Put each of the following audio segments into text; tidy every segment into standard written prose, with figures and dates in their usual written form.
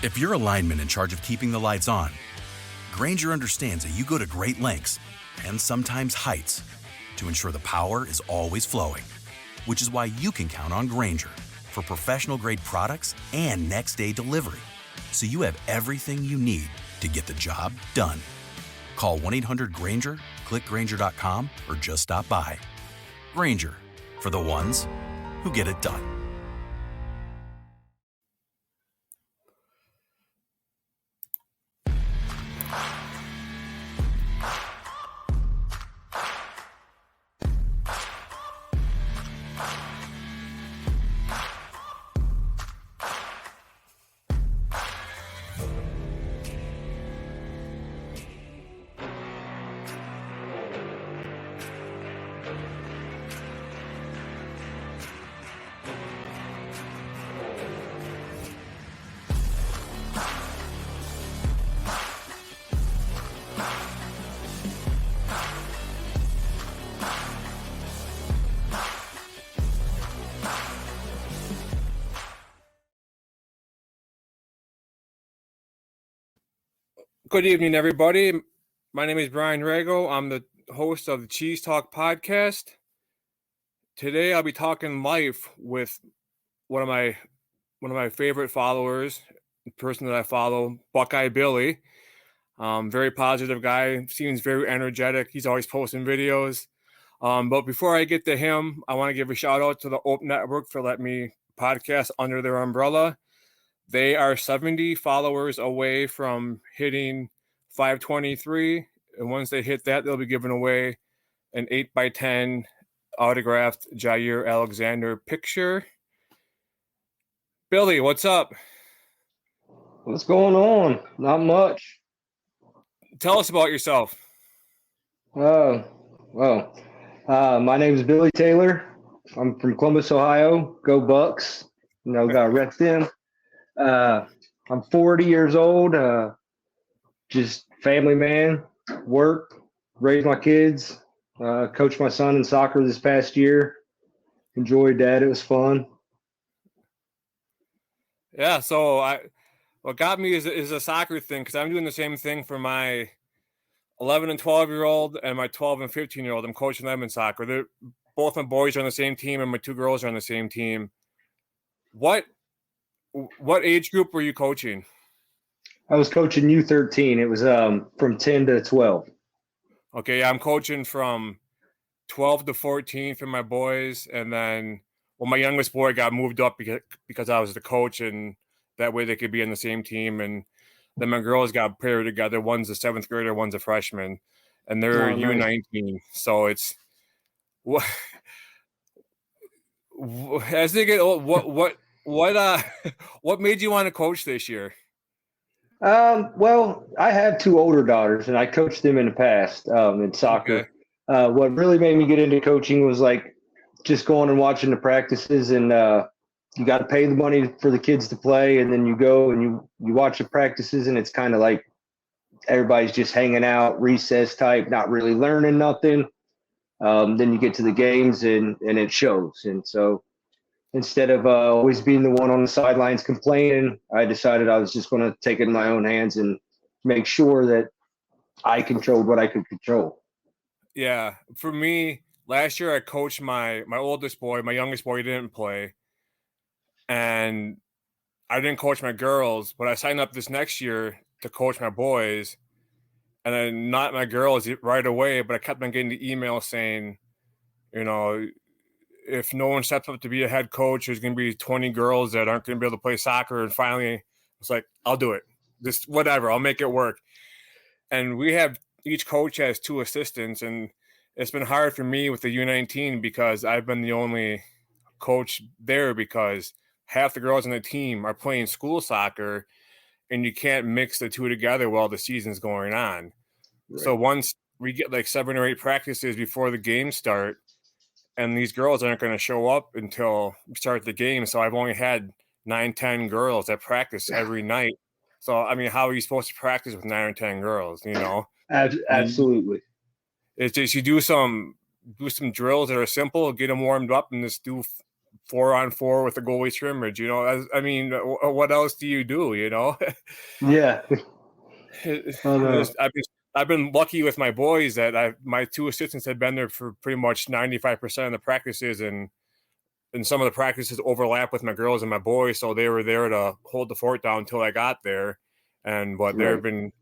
If you're a lineman in charge of keeping the lights on, Grainger understands that you go to great lengths and sometimes heights to ensure the power is always flowing, which is why you can count on Grainger for professional-grade products and next-day delivery, so you have everything you need to get the job done. Call 1-800-GRAINGER, click Grainger.com, or just stop by. Grainger, for the ones who get it done. Good evening, everybody. My name is Brian Rago. I'm the host of the CheezeTalk podcast. Today, I'll be talking life with one of my favorite followers, the person that I follow, Buckeye Billy. Very positive guy. Seems very energetic. He's always posting videos. But before I get to him, I want to give a shout out to the Open Network for letting me podcast under their umbrella. They are 70 followers away from hitting 523. And once they hit that, they'll be giving away an 8x10 autographed Jair Alexander picture. Billy, what's up? What's going on? Not much. Tell us about yourself. My name is Billy Taylor. I'm from Columbus, Ohio. Go Bucks. Got to rep them. I'm 40 years old. Just family man, work, raise my kids, coached my son in soccer this past year. Enjoyed that. It was fun. Yeah. So what got me is a soccer thing, because I'm doing the same thing for my 11 and 12-year-old and my 12 and 15-year-old. I'm coaching them in soccer. Both my boys are on the same team and my two girls are on the same team. What age group were you coaching? I was coaching U13. It was from 10 to 12. Okay, yeah, I'm coaching from 12 to 14 for my boys, and then my youngest boy got moved up because I was the coach, and that way they could be on the same team. And then my girls got paired together. One's a 7th grader, one's a freshman, and they're U19. So it's as they get old, what made you want to coach this year? Well, I have two older daughters, and I coached them in the past in soccer. Okay. What really made me get into coaching was like just going and watching the practices, and you got to pay the money for the kids to play, and then you go and you watch the practices, and it's kind of like everybody's just hanging out, recess type, not really learning nothing. Then you get to the games, and it shows. And so instead of always being the one on the sidelines complaining, I decided I was just going to take it in my own hands and make sure that I controlled what I could control. Yeah. For me, last year I coached my oldest boy. My youngest boy didn't play. And I didn't coach my girls, but I signed up this next year to coach my boys. And then not my girls right away, but I kept on getting the email saying, if no one steps up to be a head coach, there's going to be 20 girls that aren't going to be able to play soccer. And finally, it's like, I'll do it. Just whatever. I'll make it work. And each coach has 2 assistants. And it's been hard for me with the U19 because I've been the only coach there, because half the girls on the team are playing school soccer, and you can't mix the two together while the season's going on. Right. So once we get like 7 or 8 practices before the games start, and these girls aren't going to show up until we start the game. So I've only had 9-10 girls that practice every night. So, I mean, how are you supposed to practice with 9 or 10 girls, Absolutely. It's just you do some drills that are simple, get them warmed up, and just do 4-on-4 with the goalie scrimmage. You know, I mean, what else do you do? You know? Yeah. Oh, no. I've been lucky with my boys that my two assistants had been there for pretty much 95% of the practices, and some of the practices overlap with my girls and my boys, so they were there to hold the fort down until I got there. But there have been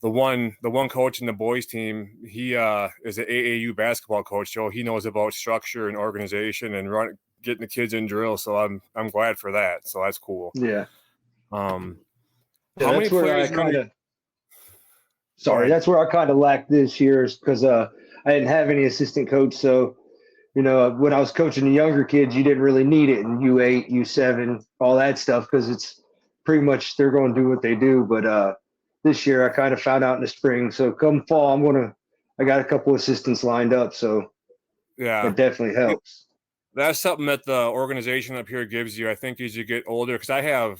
the one coach in the boys team. He is an AAU basketball coach, so he knows about structure and organization and getting the kids in drill. So I'm glad for that. So that's cool. Yeah. How many players? That's where I kind of lacked this year, is because I didn't have any assistant coach. So, you know, when I was coaching the younger kids, you didn't really need it in U8, U7, all that stuff, because it's pretty much they're going to do what they do. But this year I kind of found out in the spring. So come fall, I got a couple assistants lined up. So yeah, it definitely helps. That's something that the organization up here gives you, I think, as you get older. Because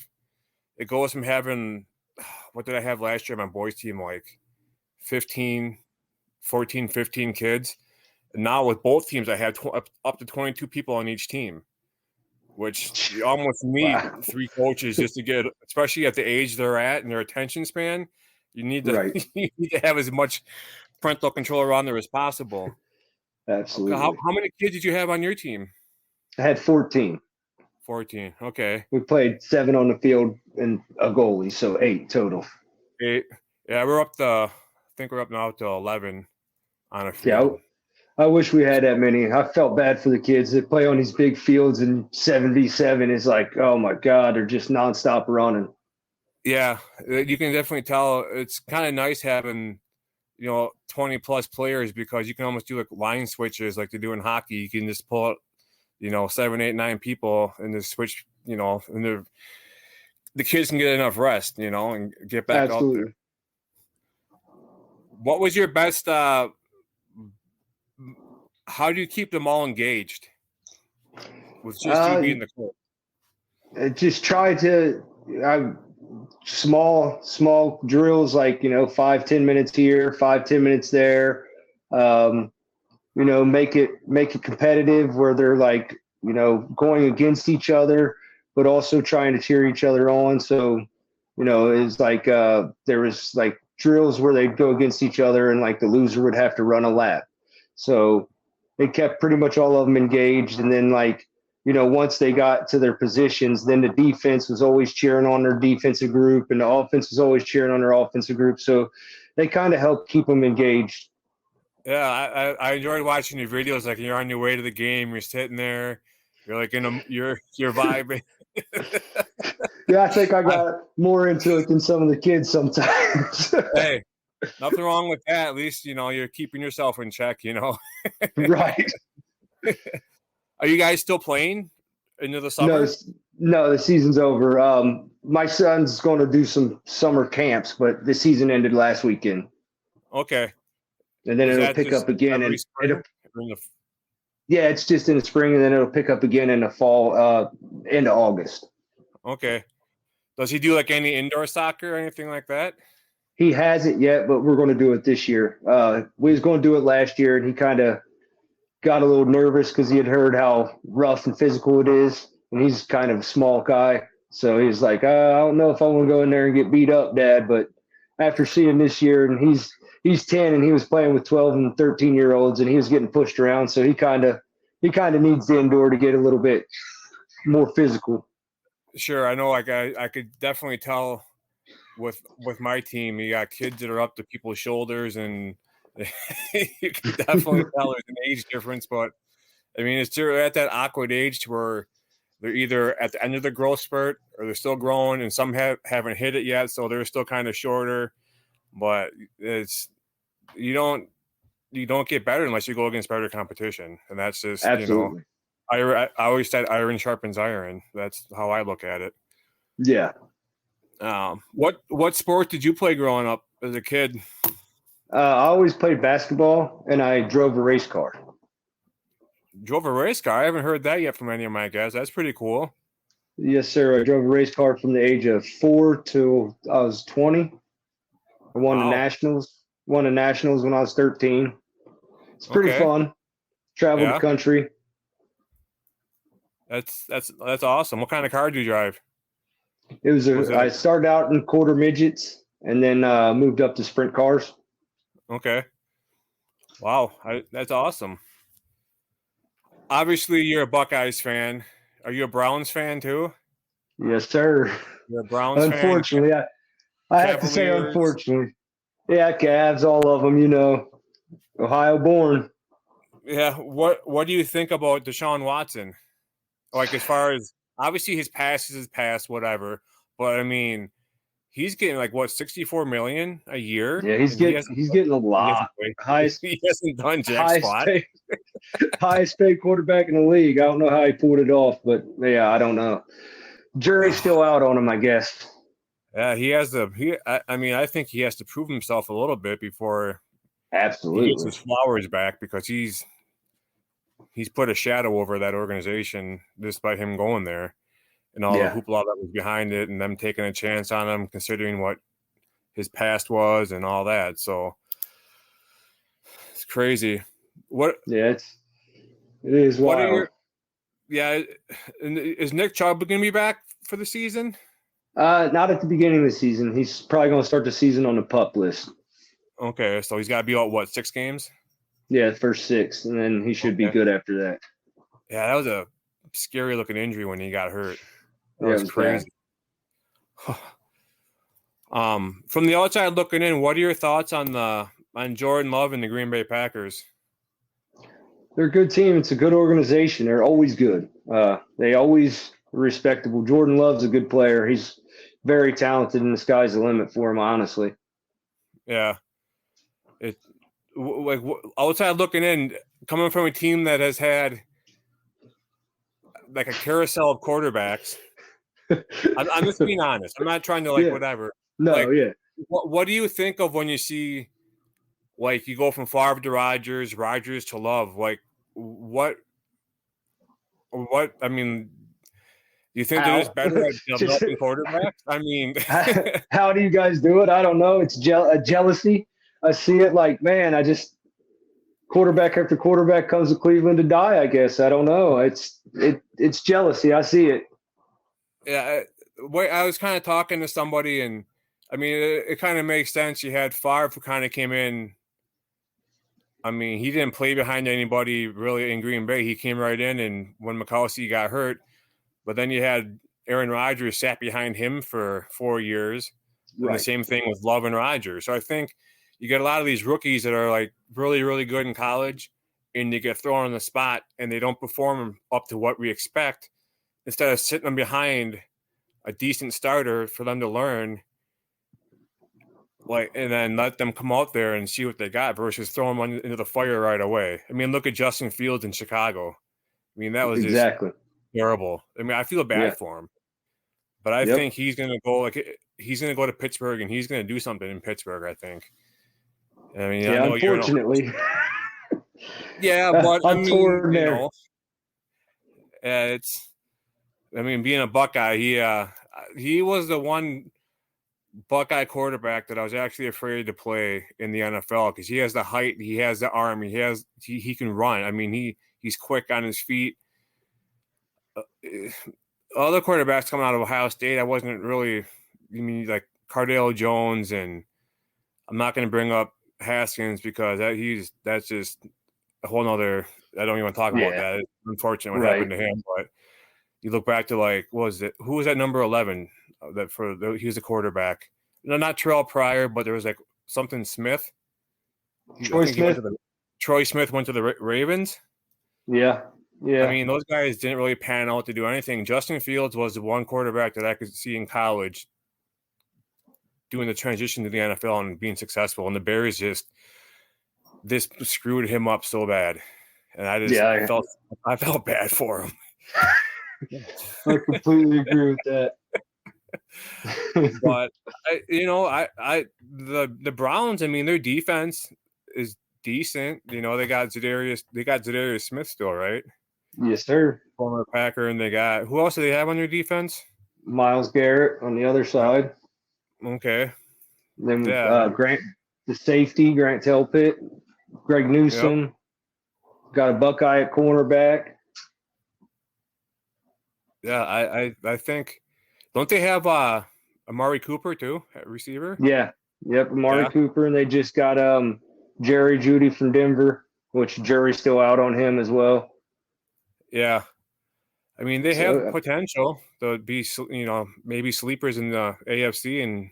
it goes from having, what did I have last year on my boys team, like 15 kids. And now with both teams, I have up to 22 people on each team, which you almost need 3 coaches just to get, especially at the age they're at and their attention span. You need to, you need to have as much parental control around there as possible. Absolutely. Okay. How many kids did you have on your team? I had 14. 14. Okay. We played 7 on the field and a goalie, so 8 total. 8. Yeah, I think we're up now to 11 on a field. Yeah, I wish we had that many. I felt bad for the kids that play on these big fields, and 7v7 is like, oh my God, they're just nonstop running. Yeah, you can definitely tell. It's kind of nice having, 20 plus players, because you can almost do like line switches like they do in hockey. You can just pull out, 7, 8, 9 people and just switch, and the kids can get enough rest, and get back out there. What was your best? How do you keep them all engaged with just you being the coach? Just try to small drills, like 5-10 minutes here, 5-10 minutes there. Make it competitive, where they're like going against each other, but also trying to cheer each other on. So it's like there was like drills where they'd go against each other, and like the loser would have to run a lap. So it kept pretty much all of them engaged. And then once they got to their positions, then the defense was always cheering on their defensive group, and the offense was always cheering on their offensive group. So they kind of helped keep them engaged. Yeah, I enjoyed watching your videos. Like, you're on your way to the game, you're sitting there, you're like you're vibing. Yeah, I think I got more into it than some of the kids sometimes. Hey, nothing wrong with that. At least you're keeping yourself in check. Right. Are you guys still playing into the summer? No, the season's over. My son's going to do some summer camps, but the season ended last weekend. Okay. And then it'll pick up again. Yeah, it's just in the spring, and then it'll pick up again in the fall, into August. Okay. Does he do like any indoor soccer or anything like that? He hasn't yet, but we're going to do it this year. We was going to do it last year, and he kind of got a little nervous because he had heard how rough and physical it is, and he's kind of a small guy. So he's like, I don't know if I want to go in there and get beat up, Dad. But after seeing this year, and he's 10, and he was playing with 12 and 13-year-olds, and he was getting pushed around. So he kind of needs the indoor to get a little bit more physical. Sure, I know. Like I could definitely tell with my team, you got kids that are up to people's shoulders, and you can definitely tell there's an age difference. But I mean, they're at that awkward age to where they're either at the end of the growth spurt or they're still growing, and some haven't hit it yet, so they're still kind of shorter. But you don't get better unless you go against better competition, and that's just absolutely. I always said iron sharpens iron. That's how I look at it. Yeah. What sport did you play growing up as a kid? I always played basketball, and I drove a race car. Drove a race car? I haven't heard that yet from any of my guys. That's pretty cool. Yes, sir. I drove a race car from the age of 4 till I was 20. I won the nationals. Won the nationals when I was 13. It's pretty fun. Traveled the country. That's awesome. What kind of car do you drive? I started out in quarter midgets and then moved up to sprint cars. Okay. Wow, that's awesome. Obviously, you're a Buckeyes fan. Are you a Browns fan too? Yes, sir. You're a Browns unfortunately, fan? I have to say unfortunately. Yeah, Cavs, all of them, Ohio born. Yeah. What do you think about Deshaun Watson? Like, as far as obviously his past is his past, whatever. But I mean, he's getting like what, $64 million a year? Yeah, he's getting a lot. He hasn't done jack squat. Highest paid quarterback in the league. I don't know how he pulled it off, but yeah, I don't know. Jury's still out on him, I guess. Yeah, he has to. I think he has to prove himself a little bit before absolutely he gets his flowers back, because he's put a shadow over that organization just by him going there, and all the hoopla that was behind it, and them taking a chance on him, considering what his past was and all that. So it's crazy. What? Yeah, it is wild. Is Nick Chubb going to be back for the season? Not at the beginning of the season. He's probably going to start the season on the PUP list. Okay, so he's got to be out, what, 6 games? Yeah, the first 6, and then he should be good after that. Yeah, that was a scary-looking injury when he got hurt. That was crazy. From the outside looking in, what are your thoughts on Jordan Love and the Green Bay Packers? They're a good team. It's a good organization. They're always good. They always respectable. Jordan Love's a good player. He's very talented, and the sky's the limit for him, honestly. Yeah. Outside looking in, coming from a team that has had like a carousel of quarterbacks. I'm just being honest. I'm not trying to whatever. No, What do you think of when you see, like, you go from Favre to Rodgers to Love? Like, what? I mean, do you think they're just better at developing quarterbacks? I mean, how do you guys do it? I don't know. It's jealousy. I see it like, man, quarterback after quarterback comes to Cleveland to die, I guess. I don't know. It's jealousy. I see it. Yeah. I was kind of talking to somebody, and I mean, it kind of makes sense. You had Favre, who kind of came in. I mean, he didn't play behind anybody really in Green Bay. He came right in, and when McCauley got hurt, but then you had Aaron Rodgers sat behind him for 4 years. Right. And the same thing with Love and Rodgers. So I think you get a lot of these rookies that are like really, really good in college, and they get thrown on the spot and they don't perform up to what we expect. Instead of sitting them behind a decent starter for them to learn, and then let them come out there and see what they got versus throwing them into the fire right away. I mean, look at Justin Fields in Chicago. I mean, that was exactly terrible. I mean, I feel bad for him, but I think he's going to go to Pittsburgh, and he's going to do something in Pittsburgh, I think. I mean, I know unfortunately. But I'm torn there. Being a Buckeye, he was the one Buckeye quarterback that I was actually afraid to play in the NFL, because he has the height, he has the arm, he can run. I mean, he's quick on his feet. Other quarterbacks coming out of Ohio State, I wasn't really. Like Cardale Jones, and I'm not going to bring up Haskins because that's just a whole nother. I don't even want to talk about that. It's unfortunate what happened to him. But you look back to, like, who was that number 11 he was a quarterback? No, not Terrell Pryor, but there was like something Smith. Troy Smith went to the Ravens. Yeah. I mean, those guys didn't really pan out to do anything. Justin Fields was the one quarterback that I could see in college doing the transition to the NFL and being successful. And the Bears this screwed him up so bad. And I felt bad for him. I completely agree with that. But the Browns, I mean, their defense is decent. They got Zadarius Smith still, right? Yes, sir. Former Packer, and they got, who else do they have on their defense? Myles Garrett on the other side. Okay. Then Grant, the safety, Grant Telpitt, Greg Newsome. Got a Buckeye at cornerback. Yeah, I think, don't they have Amari Cooper too at receiver? Yeah. Yep. Amari Yeah. Cooper, and they just got Jerry Jeudy from Denver, which jury's still out on him as well. Yeah. I mean, they have So potential to be, maybe sleepers in the AFC and,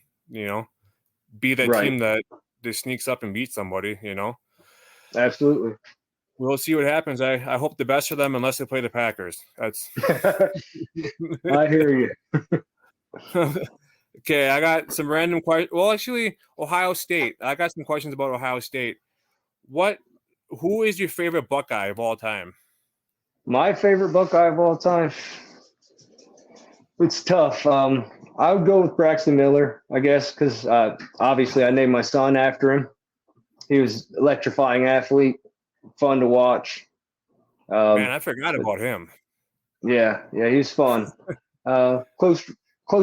be that right. team that just sneaks up and beats somebody, Absolutely. We'll see what happens. I hope the best for them unless they play the Packers. That's I hear you. okay. I got some random questions. Well, actually, Ohio State. I got some questions about Ohio State. Who is your favorite Buckeye of all time? My favorite Buckeye of all time. It's tough. I would go with Braxton Miller, I guess, because obviously I named my son after him. He was electrifying athlete, fun to watch. Man, I forgot about him. Yeah, he was fun. Close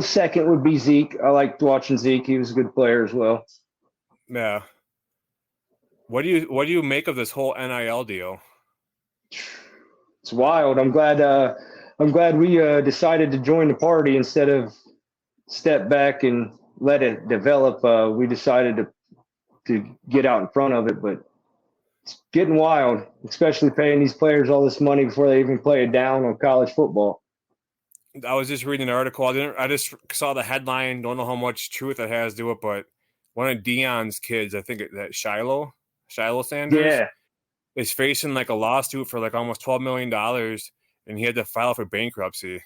second would be Zeke. I liked watching Zeke. He was a good player as well. Yeah. What do you make of this whole NIL deal? It's wild. I'm glad we decided to join the party instead of step back and let it develop. We decided to get out in front of it, but it's getting wild, especially paying these players all this money before they even play a down on college football. I was just reading an article. I just saw the headline. Don't know how much truth it has to it, but one of Dion's kids, I think that Shiloh Sanders, is facing like a lawsuit for like almost $12 million, and he had to file for bankruptcy.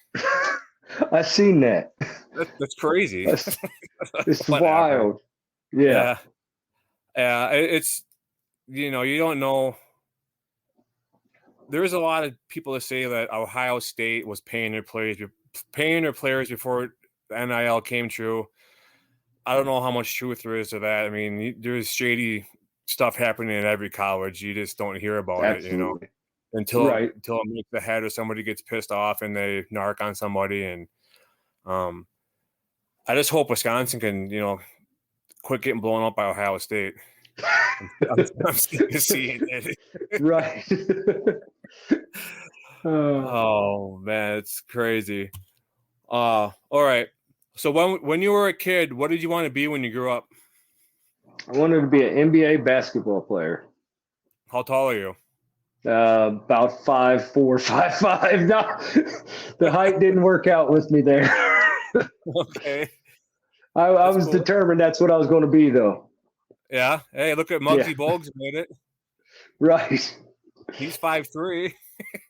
I've seen that. That's crazy. It's wild. Yeah. It's, you don't know. There's a lot of people that say that Ohio State was paying their players before the NIL came true. I don't know how much truth there is to that. I mean, there's shady stuff happening in every college. You just don't hear about Absolutely. it, until it makes the head or somebody gets pissed off and they narc on somebody. And I just hope Wisconsin can, quit getting blown up by Ohio State. I'm sick of seeing it. Right. Oh man, it's crazy. All right. So when you were a kid, what did you want to be when you grew up? I wanted to be an NBA basketball player. How tall are you? About 5'4", 5'5". No, the height didn't work out with me there. Okay. I was cool. Determined that's what I was going to be, though. Yeah. Hey, look at Muggsy Bogues made it. Right. He's 5'3".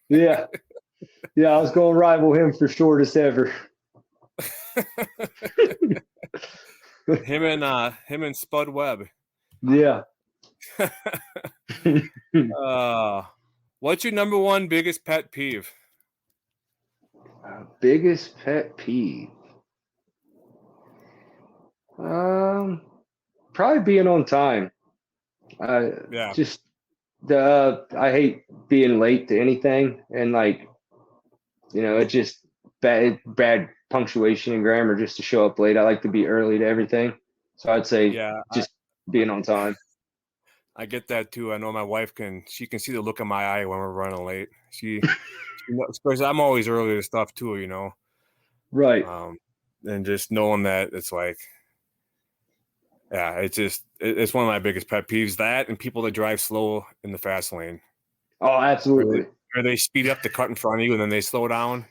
Yeah. I was going to rival him for shortest ever. him and Spud Webb. Yeah. What's your number one biggest pet peeve? Biggest pet peeve? Probably being on time. Just I hate being late to anything, and it's just bad punctuation and grammar just to show up late. I like to be early to everything, so I'd say being on time. I get that too. I know my wife can see the look in my eye when we're running late. She because I'm always early to stuff too, Right. And just knowing that it's like, it's one of my biggest pet peeves, that and people that drive slow in the fast lane. Oh, absolutely. Or they speed up to cut in front of you and then they slow down.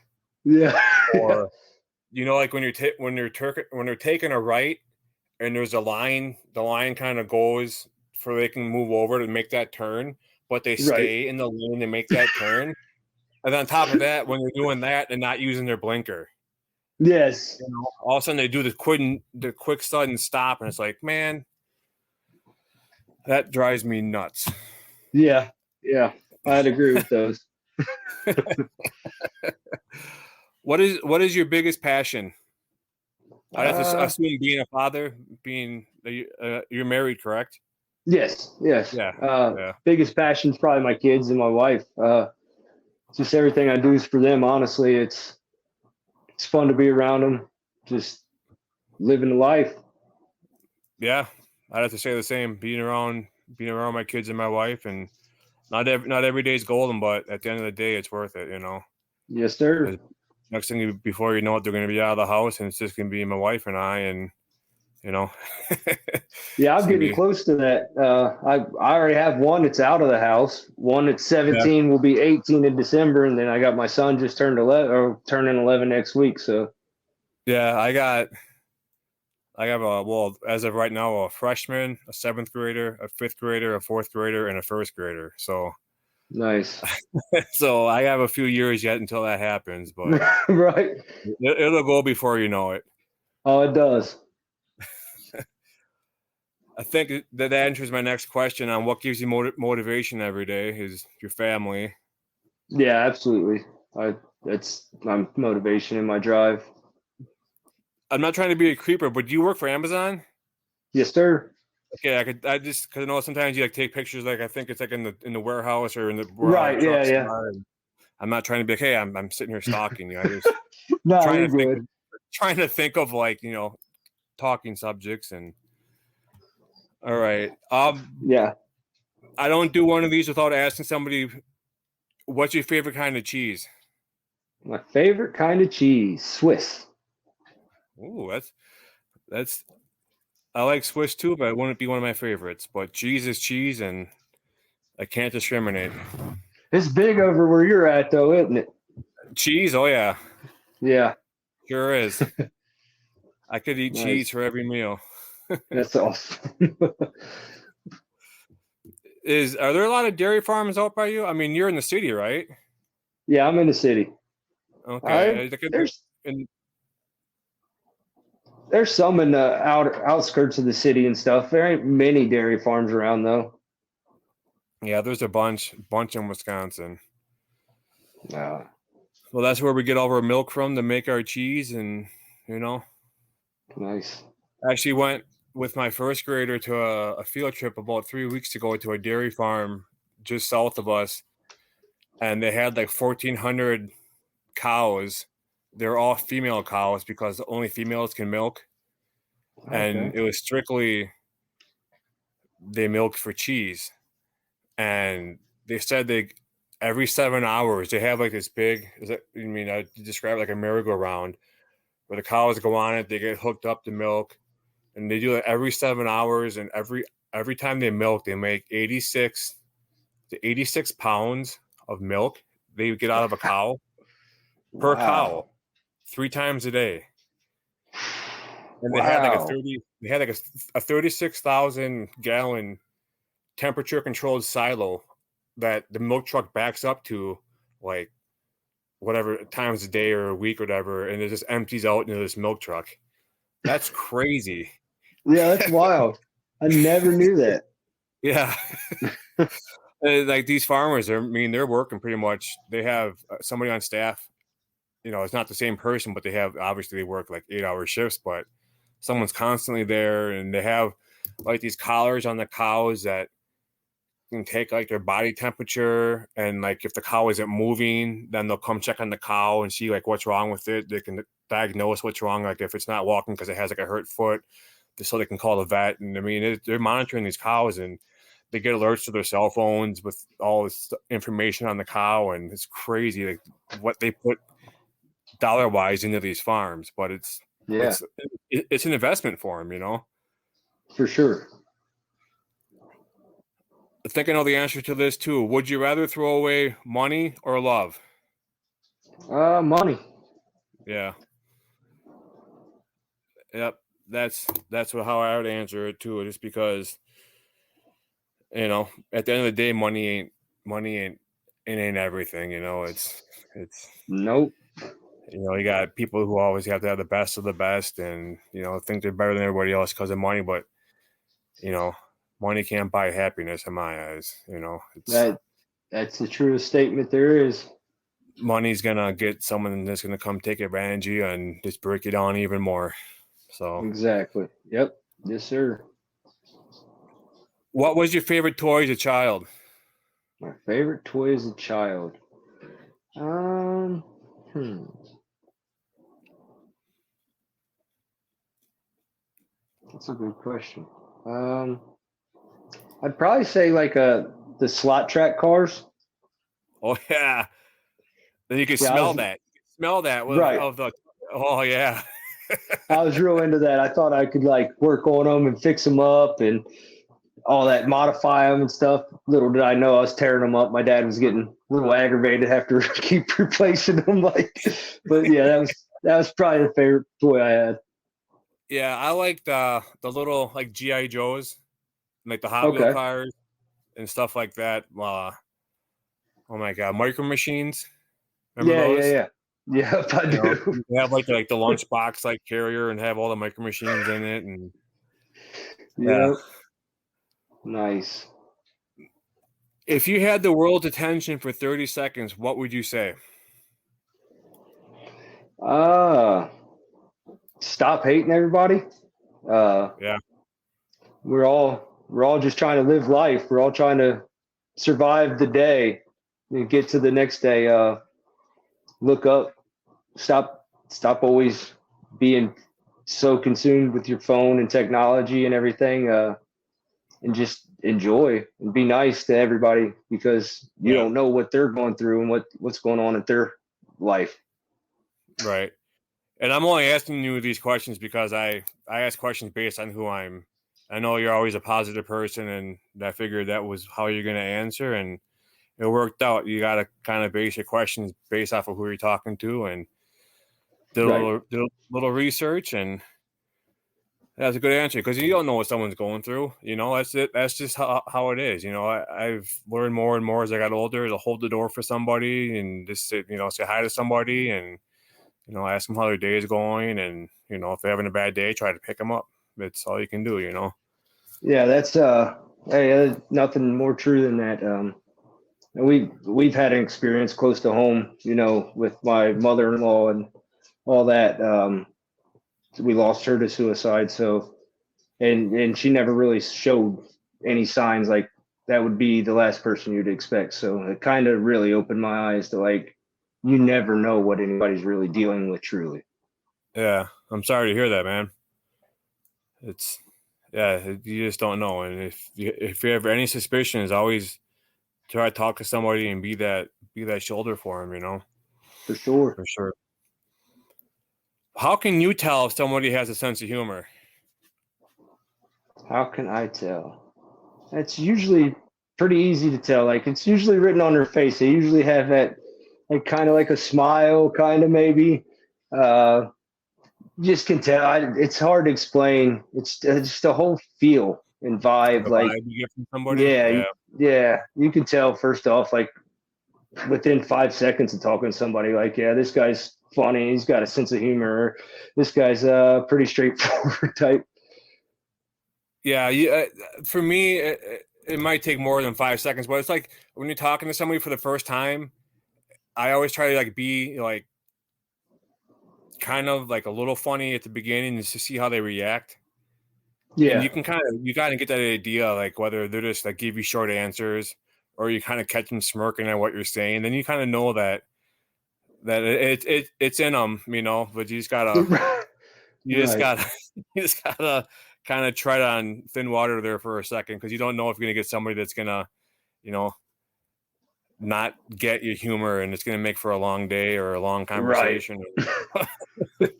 Yeah. Or, like when they're taking a right and there's a line, the line kind of goes for they can move over to make that turn, but they stay in the lane and make that turn. And on top of that, when they're doing that and not using their blinker. Yes. All of a sudden they do the quick sudden stop, and it's like, man, that drives me nuts. Yeah, I'd agree with those. What is your biggest passion? I have to assume being a father, you're married, correct? Yes. Yeah. Biggest passion is probably my kids and my wife. Just everything I do is for them. Honestly, it's fun to be around them, just living the life. Yeah, I'd have to say the same. Being around my kids and my wife, and not every day is golden, but at the end of the day, it's worth it. Yes, sir. next thing before you know it, they're going to be out of the house, and it's just going to be my wife and I, and you know. Yeah, I'm getting close to that. I already have one that's out of the house. One that's 17 will be 18 in December, and then I got my son just turned 11 or turning 11 next week. So yeah, I got as of right now, a freshman, a 7th grader, a 5th grader, a 4th grader, and a 1st grader. So nice. so I have a few years yet until that happens, but right, it'll go before you know it. Oh, it does. I think that answers my next question on what gives you motivation every day is your family. Yeah, absolutely. That's my motivation and my drive. I'm not trying to be a creeper, but do you work for Amazon? Yes, sir. Okay, because I know sometimes you like take pictures, like I think it's like in the warehouse or in the right. Yeah. I'm not trying to be like, hey, I'm sitting here stalking you. I just no, trying you're to good. trying to think of like, you know, talking subjects. And all right. Yeah. I don't do one of these without asking somebody, what's your favorite kind of cheese? My favorite kind of cheese, Swiss. Ooh, that's I like Swiss too, but it wouldn't be one of my favorites. But cheese is cheese, and I can't discriminate. It's big over where you're at, though, isn't it? Cheese, oh yeah. Yeah. Sure is. I could eat cheese for every meal. That's awesome. Are there a lot of dairy farms out by you? I mean, you're in the city, right? Yeah, I'm in the city. Okay. There's some in the outskirts of the city and stuff. There ain't many dairy farms around, though. Yeah, there's a bunch in Wisconsin. Well, that's where we get all our milk from to make our cheese, and you know. Nice. I actually went with my 1st grader to a field trip about 3 weeks ago to a dairy farm just south of us, and they had like 1,400 cows. They're all female cows because only females can milk. Okay. And it was strictly they milked for cheese. And they said every 7 hours they have like this big, I describe it like a merry-go-round where the cows go on it, they get hooked up to milk, and they do it every 7 hours, and every time they milk, they make 86 to 86 pounds of milk they get out of a cow per cow 3 times a day. And they had like a 36,000 gallon temperature controlled silo that the milk truck backs up to like whatever times a day or a week or whatever, and it just empties out into this milk truck. That's crazy. Yeah, that's wild. I never knew that. Yeah. Like these farmers, they're working pretty much. They have somebody on staff. You know, it's not the same person, but they work like 8-hour shifts, but someone's constantly there, and they have like these collars on the cows that can take like their body temperature, and like if the cow isn't moving, then they'll come check on the cow and see like what's wrong with it. They can diagnose what's wrong, like if it's not walking because it has like a hurt foot, so they can call the vet. And I mean, they're monitoring these cows, and they get alerts to their cell phones with all this information on the cow, and it's crazy like what they put dollar-wise into these farms. But it's an investment for them, you know. For sure. I think I know the answer to this too. Would you rather throw away money or love? Money. Yeah. Yep. That's how I would answer it too. Just because, you know, at the end of the day, money ain't everything. You know, it's nope. You know, you got people who always have to have the best of the best, and you know, think they're better than everybody else because of money. But you know, money can't buy happiness in my eyes. You know, that's the truest statement there is. Money's gonna get someone that's gonna come take advantage of you and just break you down even more. So exactly. Yep. Yes, sir. What was your favorite toy as a child? My favorite toy as a child. That's a good question. I'd probably say like the slot track cars. Oh yeah. Then you can smell that. You can smell that Right. of the. Oh yeah. I was real into that. I thought I could like work on them and fix them up and all that, modify them and stuff. Little did I know I was tearing them up. My dad was getting a little aggravated after keep replacing them. But yeah, that was probably the favorite toy I had. Yeah, I like the little like GI Joes, like the Hot Wheel Okay. cars and stuff like that. Oh my God, Micro Machines. Remember those? Yeah. Yep, I do. You have like the lunchbox like carrier and have all the Micro Machines in it, and Yep. Nice. If you had the world's attention for 30 seconds, what would you say? Stop hating everybody. Yeah. We're all just trying to live life. We're all trying to survive the day and get to the next day. Look up. Stop always being so consumed with your phone and technology and everything. And just enjoy and be nice to everybody, because you don't know what they're going through and what's going on in their life. Right. And I'm only asking you these questions because I ask questions based on who I'm. I know you're always a positive person, and I figured that was how you're going to answer, and it worked out. You got to kind of base your questions based off of who you're talking to, and did a little research, and that's a good answer, because you don't know what someone's going through. That's it. That's just how it is. I've learned more and more as I got older to hold the door for somebody and just say hi to somebody, and ask them how their day is going, and if they're having a bad day, try to pick them up. That's all you can do. Yeah, that's hey, nothing more true than that. We've had an experience close to home, with my mother-in-law and all that. We lost her to suicide, so and she never really showed any signs like that would be the last person you'd expect. So it kind of really opened my eyes to like, you never know what anybody's really dealing with truly. Yeah, I'm sorry to hear that, man. You just don't know. And if you have any suspicions, always try to talk to somebody and be that shoulder for them, For sure. For sure. How can you tell if somebody has a sense of humor? How can I tell? It's usually pretty easy to tell. Like, it's usually written on their face. They usually have that, like, kind of like a smile, kind of maybe. Just can tell. It's hard to explain. It's just a whole feel and vibe. The like, vibe you get from somebody? Yeah. You can tell first off, like within 5 seconds of talking to somebody, like, yeah, this guy's funny. He's got a sense of humor. This guy's pretty straightforward type. Yeah. For me, it might take more than 5 seconds, but it's like when you're talking to somebody for the first time, I always try to like be like kind of like a little funny at the beginning just to see how they react. Yeah. And you kind of get that idea, like whether they're just like give you short answers or you kind of catch them smirking at what you're saying. Then you kind of know that it's in them, but you just gotta kind of tread on thin water there for a second, because you don't know if you're gonna get somebody that's gonna, not get your humor, and it's gonna make for a long day or a long conversation. Right.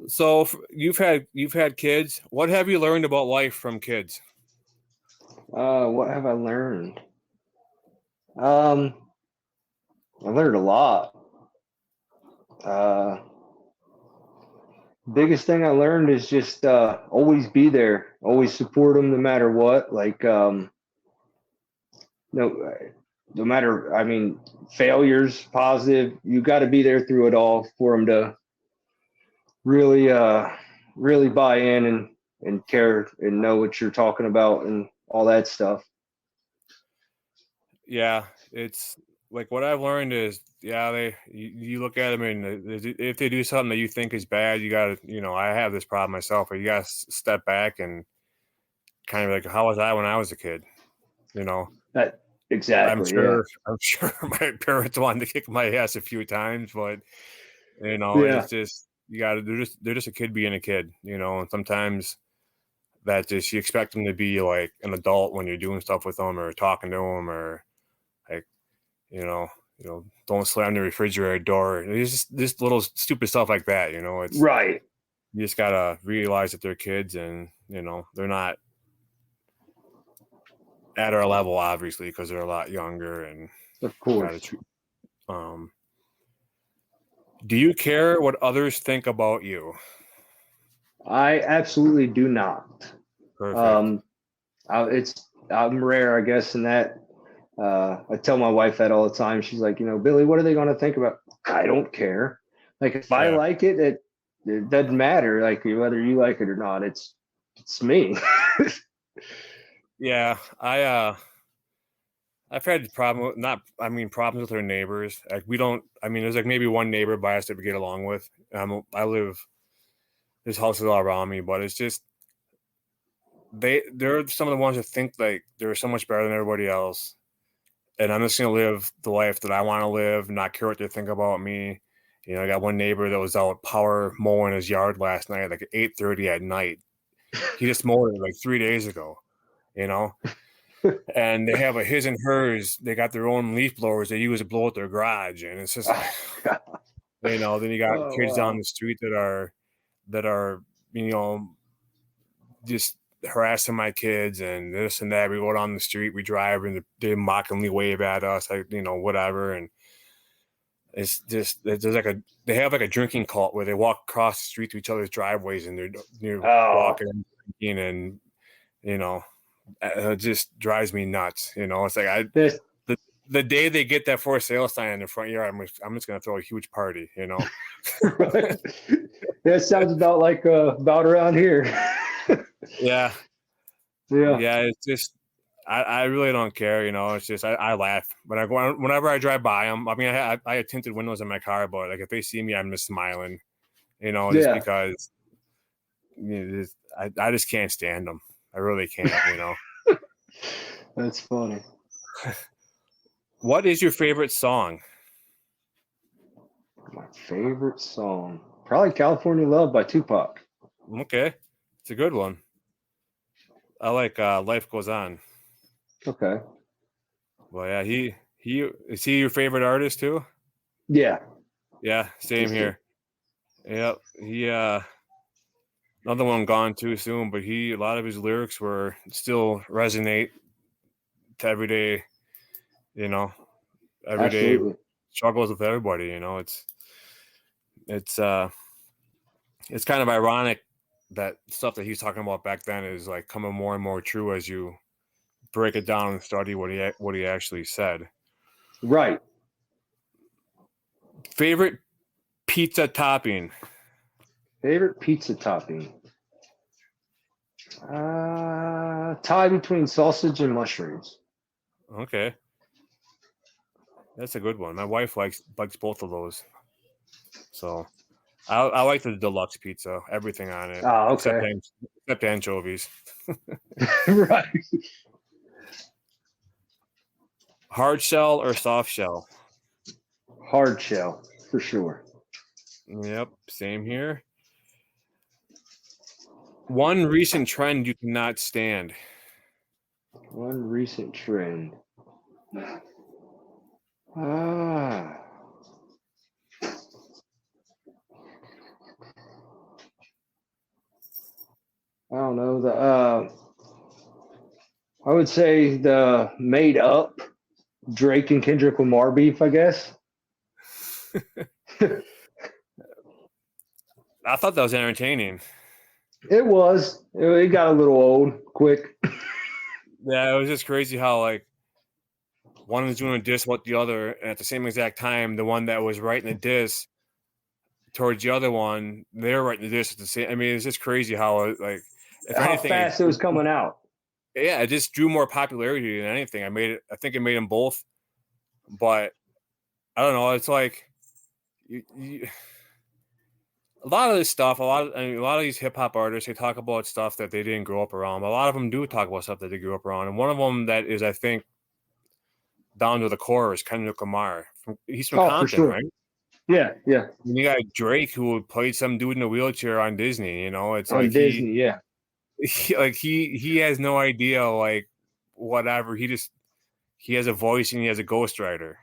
So you've had kids. What have you learned about life from kids? What have I learned? I learned a lot. Biggest thing I learned is just always be there, always support them no matter what. Like, no matter, I mean, failures, positive, you got to be there through it all for them to really buy in and care and know what you're talking about and all that stuff. Yeah, it's like what I've learned is, you look at them, and if they do something that you think is bad, you got to, I have this problem myself, but you got to step back and kind of like, how was I when I was a kid? That exactly. I'm sure my parents wanted to kick my ass a few times, but it's just, they're just a kid being a kid, and sometimes that just, you expect them to be like an adult when you're doing stuff with them or talking to them, or like, don't slam the refrigerator door. It's just little stupid stuff like that. It's Right. You just gotta realize that they're kids, and they're not at our level, obviously, because they're a lot younger. And Of course. Do you care what others think about you? I absolutely do not. Perfect. I'm rare, I guess, in that. I tell my wife that all the time. She's like, Billy, what are they going to think about? I don't care. Like, if I like it, it doesn't matter. Like, whether you like it or not, it's me. Yeah, I've had problems with our neighbors. Like, we don't. There's like maybe one neighbor by us that we get along with. I live. There's houses all around me, but it's just they're some of the ones that think like they're so much better than everybody else, and I'm just gonna live the life that I want to live, not care what they think about me. I got one neighbor that was out power mowing his yard last night, like at 8:30 at night. He just mowed it like 3 days ago. And they have a his and hers. They got their own leaf blowers they use to blow at their garage, and it's just then you got kids down the street that are just harassing my kids and this and that. We go down the street, we drive, and they mockingly wave at us, like whatever. And it's just they have like a drinking cult where they walk across the street to each other's driveways, and they're walking and drinking, and it just drives me nuts. It's like the day they get that for sale sign in the front yard, I'm just gonna throw a huge party. Right. That sounds about around here. Yeah. It's just I really don't care. It's just I laugh whenever I drive by them. I have tinted windows in my car, but like if they see me, I'm just smiling. Just because I just can't stand them. I really can't. That's funny. What is your favorite song? My favorite song, probably "California Love" by Tupac. Okay, it's a good one. I like "Life Goes On." Okay. Well, yeah, he is he your favorite artist too? Yeah. Yeah, same here. Yep, he another one gone too soon, but a lot of his lyrics were still resonate to everyday, everyday Absolutely. struggles with everybody. It's kind of ironic that stuff that he's talking about back then is like coming more and more true as you break it down and study what he actually said. Right. Favorite pizza topping? Favorite pizza topping? Tie between sausage and mushrooms. Okay. That's a good one. My wife likes both of those. So I like the deluxe pizza, everything on it. Oh, okay. Except anchovies. Right. Hard shell or soft shell? Hard shell, for sure. Yep, same here. One recent trend you cannot stand? One recent trend. I don't know. I would say the made up Drake and Kendrick Lamar beef, I guess. I thought that was entertaining. It was. It got a little old quick. Yeah, it was just crazy how like one was doing a diss about the other, and at the same exact time, the one that was writing the diss towards the other one, they're writing the diss at the same. It's just crazy how like how fast it was coming out. Yeah, it just drew more popularity than anything. I think it made them both, but I don't know. It's like a lot of this stuff. A lot of these hip hop artists, they talk about stuff that they didn't grow up around. A lot of them do talk about stuff that they grew up around, and one of them that is, I think, down to the core is Kendrick Lamar. He's from Compton, sure. right? Yeah. And you got Drake, who played some dude in a wheelchair on Disney. It's on like Disney, yeah. He has no idea, like whatever. He has a voice and he has a ghostwriter.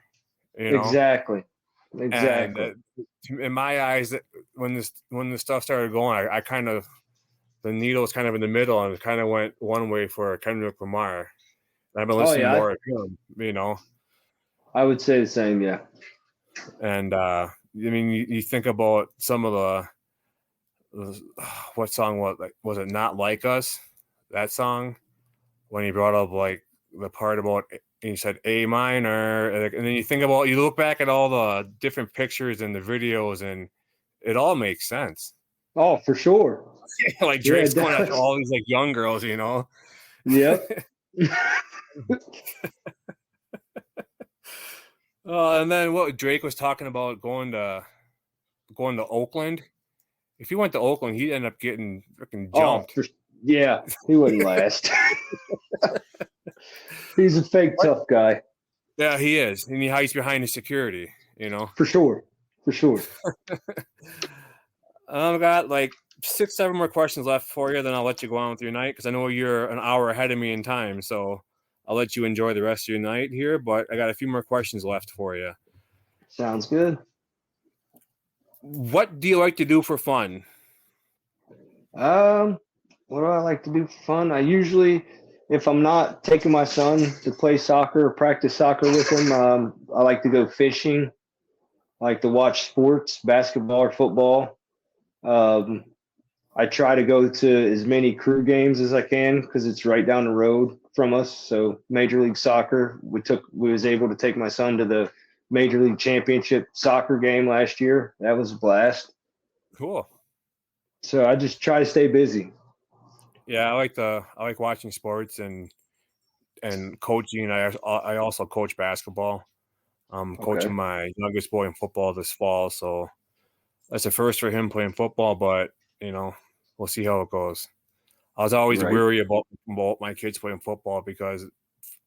you know. Exactly. And in my eyes, when the stuff started going, I kind of, the needle was kind of in the middle, and it kind of went one way for Kendrick Lamar. And I've been listening more to him, you know. I would say the same, yeah. And I mean, you think about some of what song was it? Not Like Us, that song, when he brought up like the part about, he said A minor, and then you look back at all the different pictures and the videos, and it all makes sense. Oh, for sure. Like Drake's going after all these like young girls, you know. Yep. And then what Drake was talking about going to Oakland. If he went to Oakland, he'd end up getting freaking jumped. Yeah, he wouldn't last. He's a fake tough guy. Yeah, he is, and he hides behind his security, you know. For sure. I've got like 6-7 more questions left for you, then I'll let you go on with your night, because I know you're an hour ahead of me in time, so I'll let you enjoy the rest of your night here, but I got a few more questions left for you. Sounds good. What do you like to do for fun? What do I like to do for fun? I usually, if I'm not taking my son to play soccer or practice soccer with him, I like to go fishing. I like to watch sports, basketball or football. I try to go to as many crew games as I can because it's right down the road from us. So Major League Soccer, we was able to take my son to the Major League Championship soccer game last year. That was a blast. Cool. So I just try to stay busy. Yeah, I like watching sports and coaching. I also coach basketball. I'm coaching my youngest boy in football this fall, so that's a first for him playing football, but you know, we'll see how it goes. I was always weary about my kids playing football because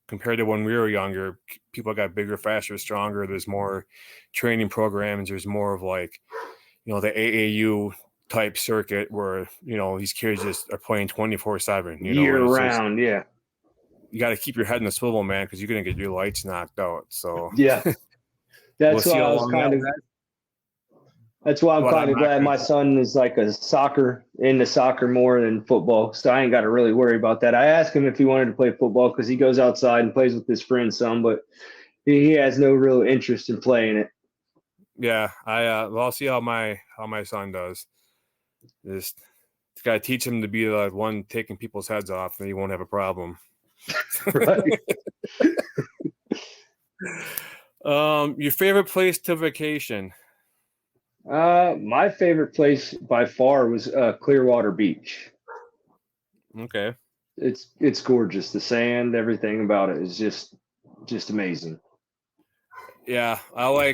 compared to when we were younger, people got bigger, faster, stronger. There's more training programs. There's more of like, you know, the AAU type circuit where, you know, these kids just are playing 24/7, you know, year round. Yeah. You got to keep your head in the swivel, man, because you're going to get your lights knocked out. So yeah, that's why I was kind of. That's why I'm kind of glad my son is like into soccer more than football. So I ain't got to really worry about that. I asked him if he wanted to play football because he goes outside and plays with his friends some, but he has no real interest in playing it. Yeah, I'll see how my son does. Just got to teach him to be the one taking people's heads off, and he won't have a problem. Right. Your favorite place to vacation? My favorite place by far was Clearwater Beach. Okay. It's gorgeous. The sand, everything about it is just amazing. Yeah, I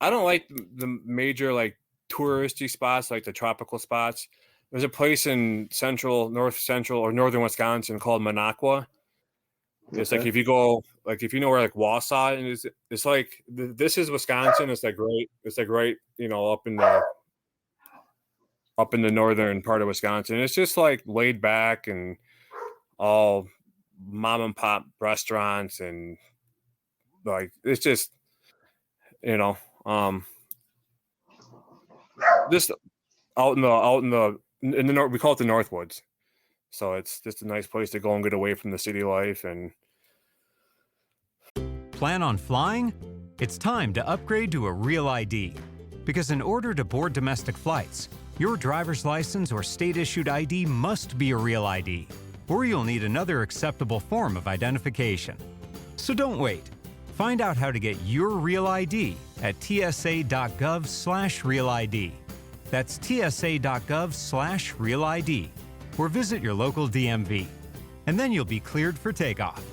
don't like the major like touristy spots, like the tropical spots. There's a place in north central or northern Wisconsin called Minocqua. It's like if you go, like if you know where like Wausau is, it's like this is Wisconsin. It's like right, you know, up in the northern part of Wisconsin. It's just like laid back and all mom and pop restaurants, and like it's just, you know, just out in the north. We call it the Northwoods. So it's just a nice place to go and get away from the city life. And plan on flying? It's time to upgrade to a Real ID. Because in order to board domestic flights, your driver's license or state-issued ID must be a Real ID, or you'll need another acceptable form of identification. So don't wait. Find out how to get your Real ID at tsa.gov/RealID. That's tsa.gov/RealID. Or visit your local DMV. And then you'll be cleared for takeoff.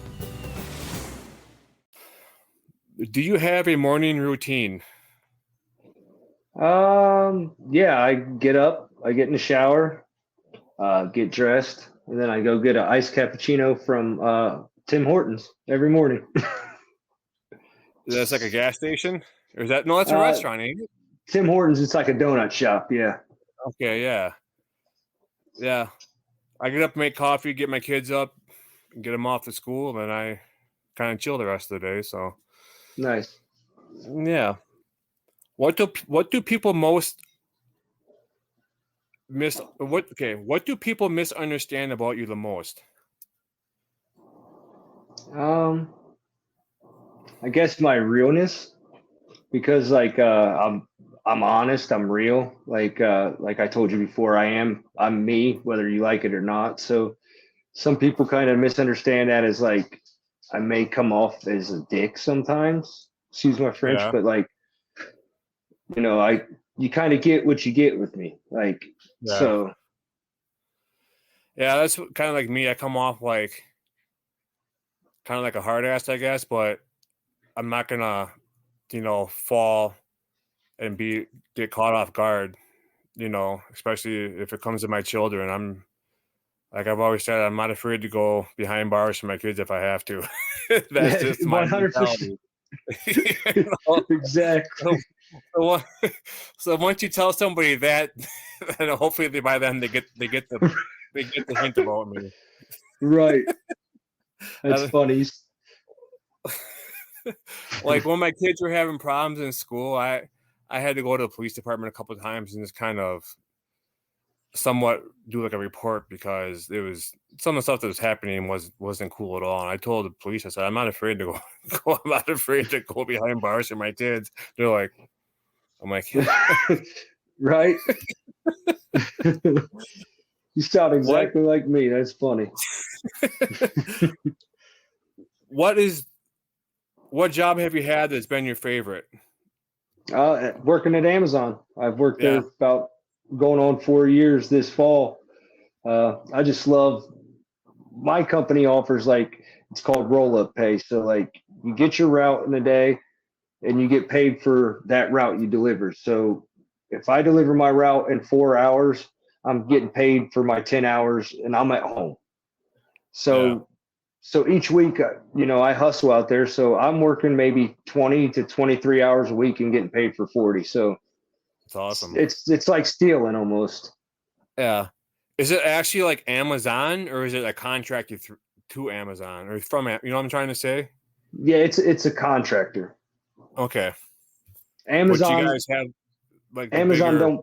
Do you have a morning routine? Yeah, I get up, I get in the shower, get dressed, and then I go get an iced cappuccino from Tim Hortons every morning. That's like a gas station? Or is that no, that's a restaurant, ain't it? Tim Hortons, it's like a donut shop, yeah. Okay, yeah. Yeah. I get up, make coffee, get my kids up, get them off to school, and then I kind of chill the rest of the day. So nice. Yeah. What do people most what do people misunderstand about you the most? I guess my realness, because like I'm honest, I'm real. Like I told you before, I'm me, whether you like it or not. So some people kind of misunderstand that as like I may come off as a dick sometimes. Excuse my French, Yeah. but like, you kind of get what you get with me. Like, Yeah. so Yeah, that's kind of like me. I come off like kind of like a hard ass, I guess, but I'm not gonna, fall and get caught off guard, especially if it comes to my children. I'm like I've always said, I'm not afraid to go behind bars for my kids if I have to. That's just my 100%. mentality. You know? Exactly. So, so once you tell somebody that, then hopefully by then they get the hint about me. Right. That's funny. Like when my kids were having problems in school, I had to go to the police department a couple of times and just kind of somewhat do like a report because it was some of the stuff that was happening wasn't cool at all. And I told the police, I said, I'm not afraid to I'm not afraid to go behind bars for my kids. They're like, I'm like, right. You sound exactly like me. That's funny. What job have you had that's been your favorite? Working at Amazon. I've worked there about going on 4 years this fall. I just love my company offers it's called roll-up pay. So like you get your route in a day and you get paid for that route you deliver. So if I deliver my route in 4 hours, I'm getting paid for my 10 hours and I'm at home. So each week, I hustle out there. So I'm working maybe 20 to 23 hours a week and getting paid for 40. So it's awesome. It's like stealing almost. Yeah. Is it actually like Amazon or is it a contract to Amazon or from, you know what I'm trying to say? Yeah, it's a contractor. Okay. Amazon, but you guys have like Amazon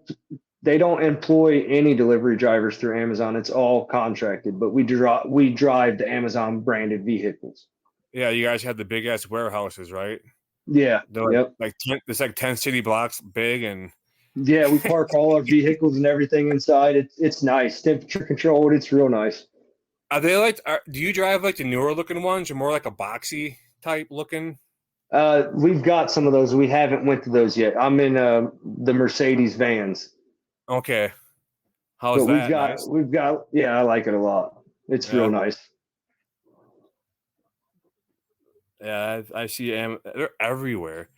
they don't employ any delivery drivers through Amazon. It's all contracted, but we drive the Amazon branded vehicles. Yeah, you guys have the big ass warehouses, right? Yeah. Yep. It's like 10 city blocks big and yeah, we park all our vehicles and everything inside. It's nice, temperature controlled. It's real nice. Are they do you drive like the newer looking ones or more like a boxy type looking? We've got some of those. We haven't went to those yet. I'm in the Mercedes vans. Okay. How's that? We've got, yeah, I like it a lot. It's real nice. Yeah, I see they're everywhere.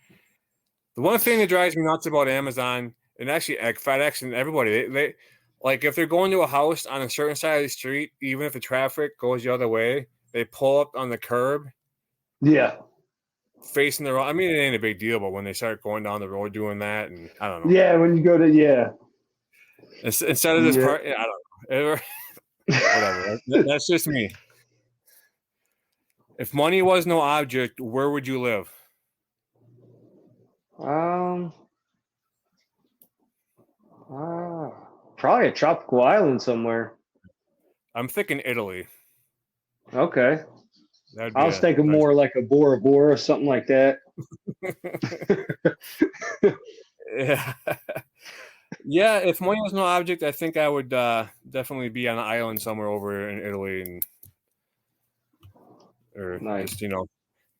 The one thing that drives me nuts about Amazon and actually FedEx and everybody, they like if they're going to a house on a certain side of the street, even if the traffic goes the other way, they pull up on the curb. Yeah. Facing the road. I mean, it ain't a big deal, but when they start going down the road doing that, and I don't know. Yeah, when you go to instead of this part, I don't know. Whatever. That's just me. If money was no object, where would you live? Probably a tropical island somewhere. I'm thinking Italy. Okay. I was thinking more like a Bora Bora, something like that. Yeah. Yeah, if money was no object, I think I would definitely be on an island somewhere over in Italy or nice. Just,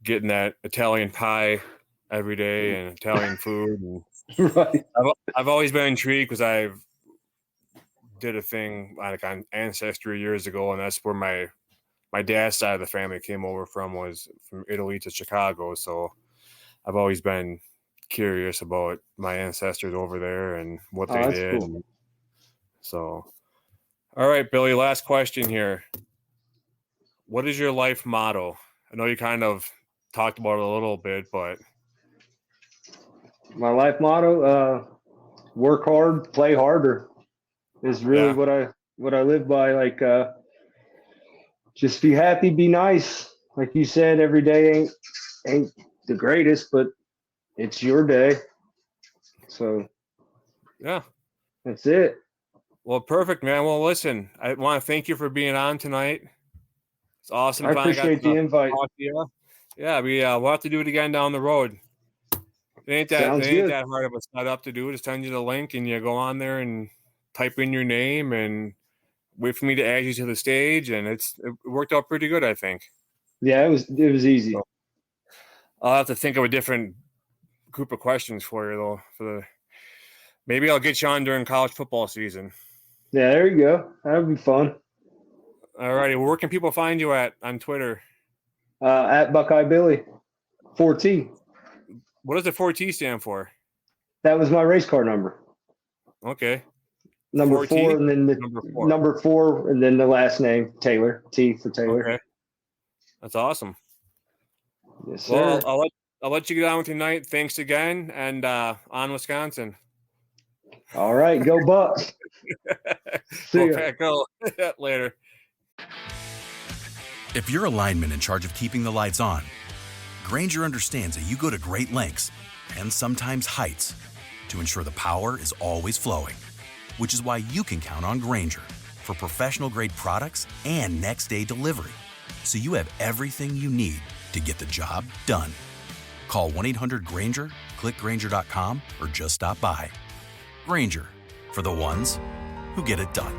getting that Italian pie every day and Italian food. And right. I've always been intrigued because I've did a thing like on Ancestry years ago, and that's where my dad's side of the family came over was from Italy to Chicago. So I've always been curious about my ancestors over there and what they did. Cool. So, all right, Billy, last question here. What is your life motto? I know you kind of talked about it a little bit, but my life motto, work hard, play harder is really what I live by. Like, just be happy, be nice. Like you said, every day ain't the greatest, but it's your day. So Yeah. that's it. Well, perfect, man. Well, listen, I want to thank you for being on tonight. It's awesome. I appreciate the invite. Yeah, we'll have to do it again down the road. It ain't Sounds good. that hard of a setup to do. Just send you the link and you go on there and type in your name and wait for me to add you to the stage, and it worked out pretty good, I think. Yeah, it was easy. So, I'll have to think of a different group of questions for you though. Maybe I'll get you on during college football season. Yeah, there you go. That would be fun. All righty. Where can people find you on Twitter? At Buckeye Billy, 4T. What does the 4T stand for? That was my race car number. Okay. Number 4T? 4, and then the number 4, and then the last name, Taylor. T for Taylor. Okay. That's awesome. Yes, sir. Well, I'll let you get on with your night. Thanks again, and on Wisconsin. All right, go Bucks. See ya. Go later. If you're a lineman in charge of keeping the lights on, Grainger understands that you go to great lengths and sometimes heights to ensure the power is always flowing, which is why you can count on Grainger for professional-grade products and next-day delivery, so you have everything you need to get the job done. Call 1-800-GRAINGER, click Grainger.com, or just stop by. Grainger, for the ones who get it done.